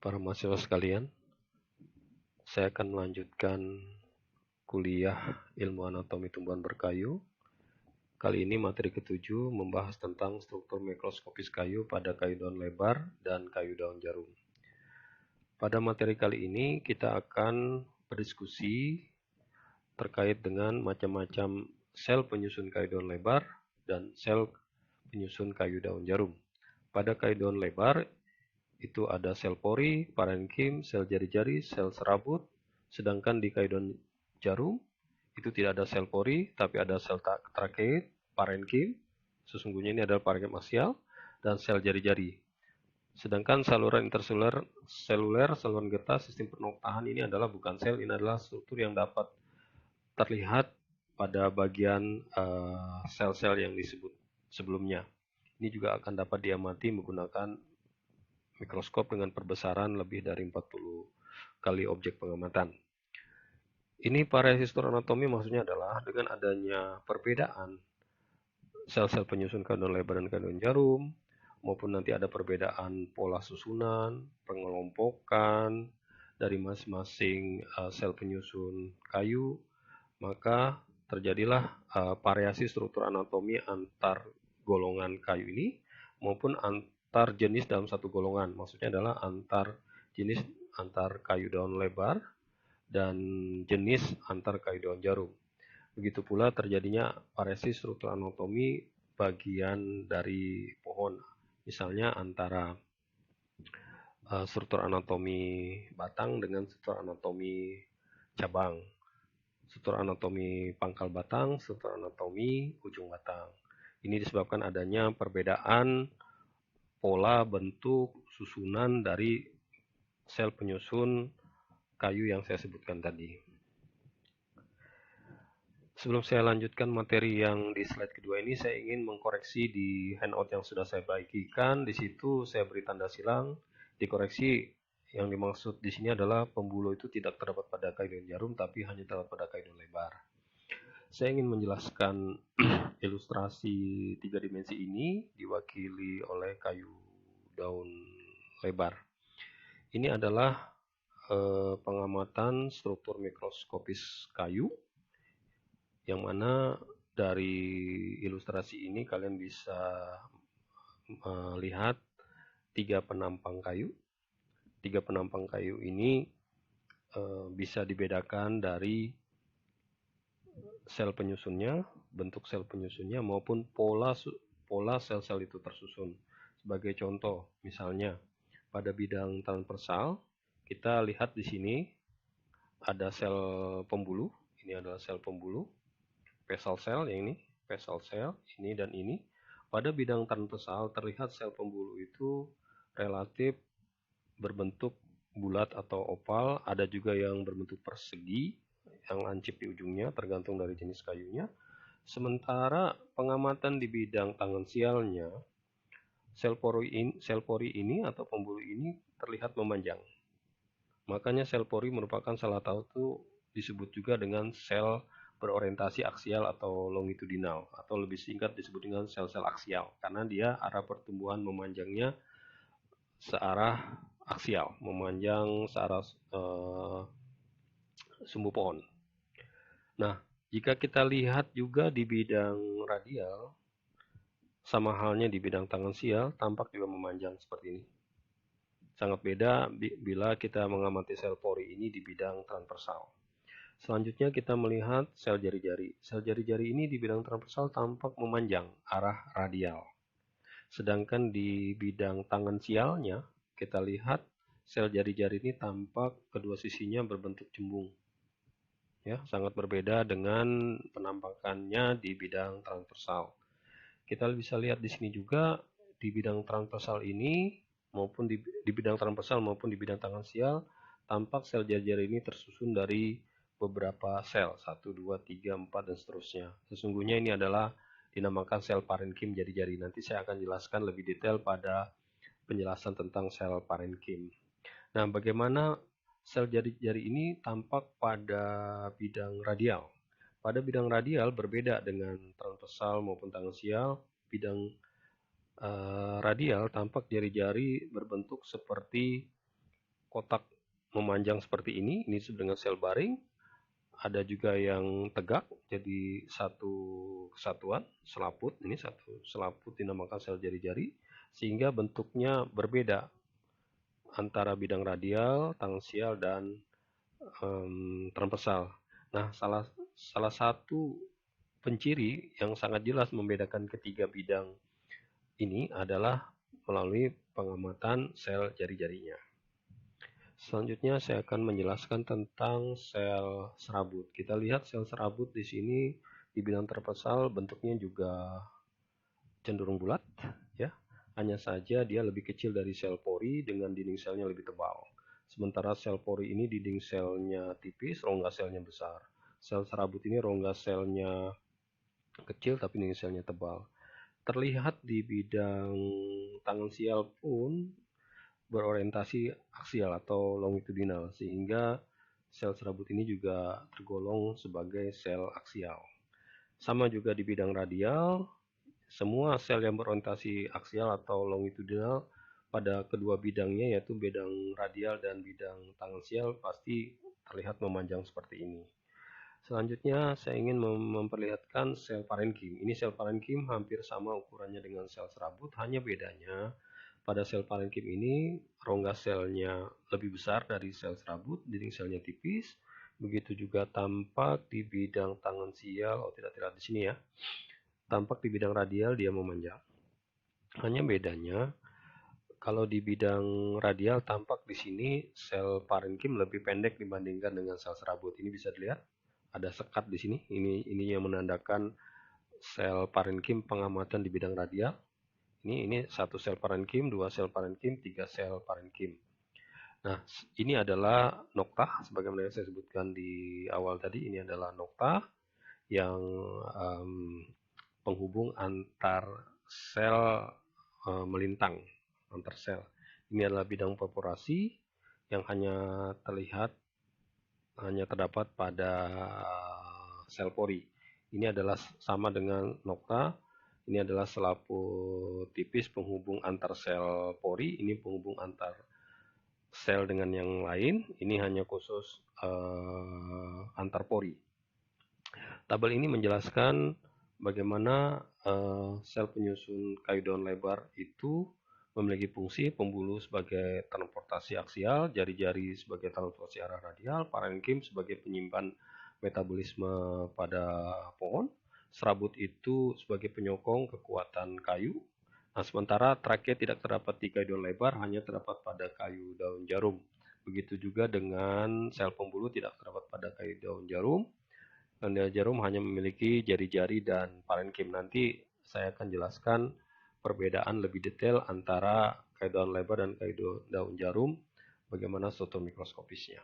Para mahasiswa sekalian, saya akan melanjutkan kuliah ilmu anatomi tumbuhan berkayu. Kali ini materi ketujuh membahas tentang struktur mikroskopis kayu pada kayu daun lebar dan kayu daun jarum. Pada materi kali ini kita akan berdiskusi terkait dengan macam-macam sel penyusun kayu daun lebar dan sel penyusun kayu daun jarum. Pada kayu daun lebar itu ada sel pori, parenkim, sel jari-jari, sel serabut. Sedangkan di kayu daun jarum itu tidak ada sel pori, tapi ada sel trakeid, parenkim. Sesungguhnya ini adalah parenkim aksial dan sel jari-jari. Sedangkan saluran interseluler, saluran getah, sistem pernotahan ini adalah bukan sel, ini adalah struktur yang dapat terlihat pada bagian sel-sel yang disebut sebelumnya. Ini juga akan dapat diamati menggunakan mikroskop dengan perbesaran lebih dari 40 kali objek pengamatan. Ini variasi struktur anatomi maksudnya adalah dengan adanya perbedaan sel-sel penyusun kandungan lebar dan kandungan jarum, maupun nanti ada perbedaan pola susunan, pengelompokan dari masing-masing sel penyusun kayu, maka terjadilah variasi struktur anatomi antar golongan kayu ini maupun antar jenis dalam satu golongan. Maksudnya adalah antar jenis antar kayu daun lebar dan jenis antar kayu daun jarum. Begitu pula terjadinya variasi struktur anatomi bagian dari pohon. Misalnya antara struktur anatomi batang dengan struktur anatomi cabang. Struktur anatomi pangkal batang, struktur anatomi ujung batang. Ini disebabkan adanya perbedaan pola, bentuk, susunan dari sel penyusun kayu yang saya sebutkan tadi. Sebelum saya lanjutkan materi yang di slide kedua ini, saya ingin mengkoreksi di handout yang sudah saya bagikan. Di situ saya beri tanda silang, dikoreksi. Yang dimaksud di sini adalah pembuluh itu tidak terdapat pada kayu daun jarum, tapi hanya terdapat pada kayu daun lebar. Saya ingin menjelaskan ilustrasi 3 dimensi ini diwakili oleh kayu daun lebar. Ini adalah pengamatan struktur mikroskopis kayu, yang mana dari ilustrasi ini kalian bisa melihat 3 penampang kayu. 3 penampang kayu ini bisa dibedakan dari sel penyusunnya, bentuk sel penyusunnya maupun pola sel-sel itu tersusun. Sebagai contoh, misalnya pada bidang transversal, kita lihat di sini ada sel pembuluh. Ini adalah sel pembuluh, basal cell yang ini, basal cell ini dan ini. Pada bidang transversal terlihat sel pembuluh itu relatif berbentuk bulat atau oval, ada juga yang berbentuk persegi, yang lancip di ujungnya, tergantung dari jenis kayunya. Sementara pengamatan di bidang tangensialnya, sel pori ini atau pembuluh ini terlihat memanjang. Makanya sel pori merupakan salah satu disebut juga dengan sel berorientasi aksial atau longitudinal, atau lebih singkat disebut dengan sel-sel aksial, karena dia arah pertumbuhan memanjangnya searah aksial, memanjang searah sumbu pohon. Nah, jika kita lihat juga di bidang radial, sama halnya di bidang tangensial, tampak juga memanjang seperti ini. Sangat beda bila kita mengamati sel pori ini di bidang transversal. Selanjutnya kita melihat sel jari-jari. Sel jari-jari ini di bidang transversal tampak memanjang, arah radial. Sedangkan di bidang tangensialnya, kita lihat sel jari-jari ini tampak kedua sisinya berbentuk cembung. Ya, sangat berbeda dengan penampakannya di bidang transversal. Kita bisa lihat di sini juga di bidang transversal ini maupun di bidang transversal maupun di bidang tangensial tampak sel jari-jari ini tersusun dari beberapa sel, 1, 2, 3, 4 dan seterusnya. Sesungguhnya ini adalah dinamakan sel parenkim jari-jari. Nanti saya akan jelaskan lebih detail pada penjelasan tentang sel parenkim. Nah, bagaimana sel jari-jari ini tampak pada bidang radial? Pada bidang radial berbeda dengan transversal maupun tangensial. Bidang radial tampak jari-jari berbentuk seperti kotak memanjang seperti ini disebut dengan sel baring. Ada juga yang tegak, jadi satu kesatuan, selaput. Ini satu selaput dinamakan sel jari-jari, sehingga bentuknya berbeda antara bidang radial, tangensial, dan transversal. Nah, salah satu penciri yang sangat jelas membedakan ketiga bidang ini adalah melalui pengamatan sel jari-jarinya. Selanjutnya saya akan menjelaskan tentang sel serabut. Kita lihat sel serabut di sini di bidang transversal bentuknya juga cenderung bulat, ya. Hanya saja dia lebih kecil dari sel pori dengan dinding selnya lebih tebal. Sementara sel pori ini dinding selnya tipis, rongga selnya besar. Sel serabut ini rongga selnya kecil tapi dinding selnya tebal. Terlihat di bidang tangensial pun berorientasi aksial atau longitudinal, sehingga sel serabut ini juga tergolong sebagai sel aksial. Sama juga di bidang radial, semua sel yang berorientasi aksial atau longitudinal pada kedua bidangnya, yaitu bidang radial dan bidang tangensial, pasti terlihat memanjang seperti ini. Selanjutnya saya ingin memperlihatkan sel parenkim. Ini sel parenkim hampir sama ukurannya dengan sel serabut, hanya bedanya pada sel parenkim ini rongga selnya lebih besar dari sel serabut, dinding selnya tipis. Begitu juga tampak di bidang tangensial, tidak terlihat di sini ya. Tampak di bidang radial dia memanjang. Hanya bedanya kalau di bidang radial tampak di sini sel parenkim lebih pendek dibandingkan dengan sel serabut. Ini bisa dilihat ada sekat di sini. Ini yang menandakan sel parenkim pengamatan di bidang radial. Ini satu sel parenkim, dua sel parenkim, tiga sel parenkim. Nah, ini adalah nokta, sebagaimana yang saya sebutkan di awal tadi. Ini adalah nokta yang penghubung antar sel melintang, antar sel. Ini adalah bidang perforasi yang hanya terdapat pada sel pori. Ini adalah sama dengan nokta. Ini adalah selaput tipis penghubung antar sel pori. Ini penghubung antar sel dengan yang lain. Ini hanya khusus antar pori. Tabel ini menjelaskan bagaimana sel penyusun kayu daun lebar itu memiliki fungsi pembuluh sebagai transportasi aksial, jari-jari sebagai transportasi arah radial, parenkim sebagai penyimpan metabolisme pada pohon, serabut itu sebagai penyokong kekuatan kayu. Nah, sementara trakea tidak terdapat di kayu daun lebar, hanya terdapat pada kayu daun jarum. Begitu juga dengan sel pembuluh tidak terdapat pada kayu daun jarum. Dan jarum hanya memiliki jari-jari dan parenkim. Nanti saya akan jelaskan perbedaan lebih detail antara kayu daun lebar dan kayu daun jarum, bagaimana struktur mikroskopisnya.